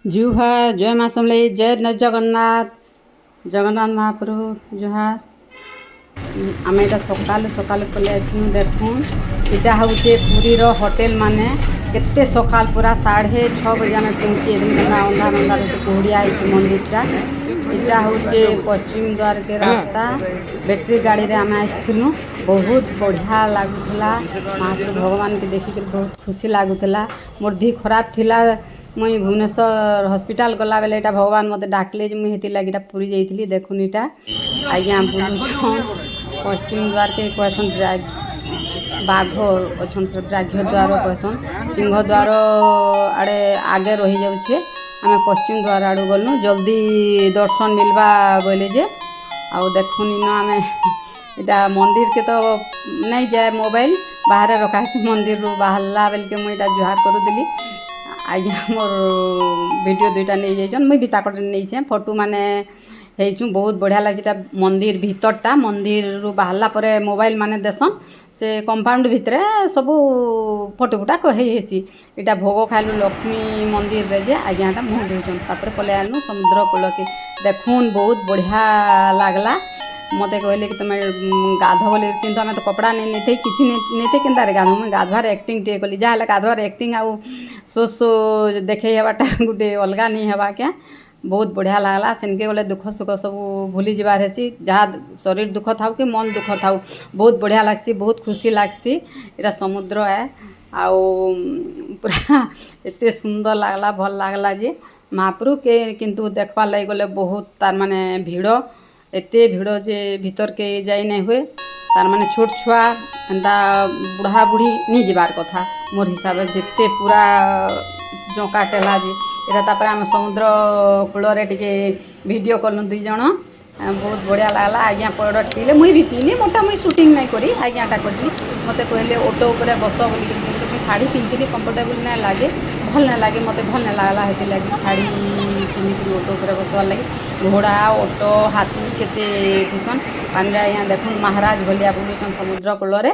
जुहार जय माँ समलेई जय न जगन्नाथ जगन्नाथ महाप्रभु जुहार आम एटा सकाल सकाल पलि आसलु देखुन इटा हूँ पुरीर होटेल माने केते सकाल पूरा 6:30 बजे आम पहुँची अंधार अंधार हो कुहुड़िया मंदिरटा इटा हूँ पश्चिम द्वार के रास्ता बैटरी गाड़ी रे आम आसलु बहुत बढ़िया लगुला महाप्रभु भगवान के देखिक बहुत खुशी लगुला मोर दी खराब थिला मुई भुवनेश्वर हॉस्पिटल गला बेले इटा भगवान मते डाकले जे मुई हेति लागि इटा पुरी जाइथिली देखुन इटा आज्ञा बुलुछन पश्चिम द्वार के कहसन बाघ अच्छन से ब्राघ्य द्वार कहसन सिंह द्वार आड़े आगे रही जाउछे आमे पश्चिम द्वार आड़ू गलनु जल्दी दर्शन मिलबा बोले जे आउ देखुन इन आमे इटा मंदिर के तो नहीं जाए मोबाइल बाहर रखा मंदिर रू बाहरला बेल के मुई इटा जुहार करू दिली आज्ञा मोर वीडियो दुईटा नहीं जाइछन मुई भी ताकट नहीं छे फोटो माने हेइछु बहुत बढ़िया लागिता मंदिर भीतरटा मंदिर रू बाहरला परे मोबाइल माने देसन से कंपाउंड भितरे सब फोटो फुटा कहे हेसी इटा भोग खाइलु लक्ष्मी मंदिर रे जे आज्ञाटा मुह देउछन तापर पले आनु समुद्र कूल के देखुन बहुत बढ़िया लागला मते कहले कि तुम गाध बोले किंतु आमे तो कपड़ा नहीं थे किछि नहीं थे केनता रे गाधो मैं गाधवार एक्टिंग टे कली जा गाधवार एक्टिंग आउ सो देखे हेबाटा गुटे अलगा नहीं हेबा के बहुत बढ़िया लागला सेनके गले दुख सुख सब भूली जबार हेसी जहाँ शरीर दुख थाउ कि मन दुख थाउ बहुत बढ़िया लागसी बहुत खुशी लागसी इटा समुद्र है आउ पूरा एते सुंदर लागला भल लागला जे महाप्रभु के किंतु देखवा लई गले बहुत तार माने भीड़ एते भीड़ जे भीतर के जाई नहीं हुए तार माने छोट छुआ एंता बुढ़ा बुढ़ी नहीं जबार कथा मोर हिसाब जिते पूरा जका टेला जे एटा तापर आम समुद्र कूल रे टिके वीडियो कलु दुई जण बहुत बढ़िया लागला आज्ञा प्रोडक्ट पीले मुई भी पीली मोटा मुई शूटिंग नहीं करी आज्ञाटा करी मते कहले ऑटो ऊपर बस बोली किंतु मुई साड़ी पिंधली कंफर्टेबल नहीं लागे भल नहीं लागे मते भल नहीं लागला हेति लागी साड़ी पिंधिक ऑटो ऊपर बसवार लगी घोड़ा ऑटो हाथी केते थिसन पांडे यहाँ देखुन महाराज भलिया बुलुछन समुद्र कूल रे।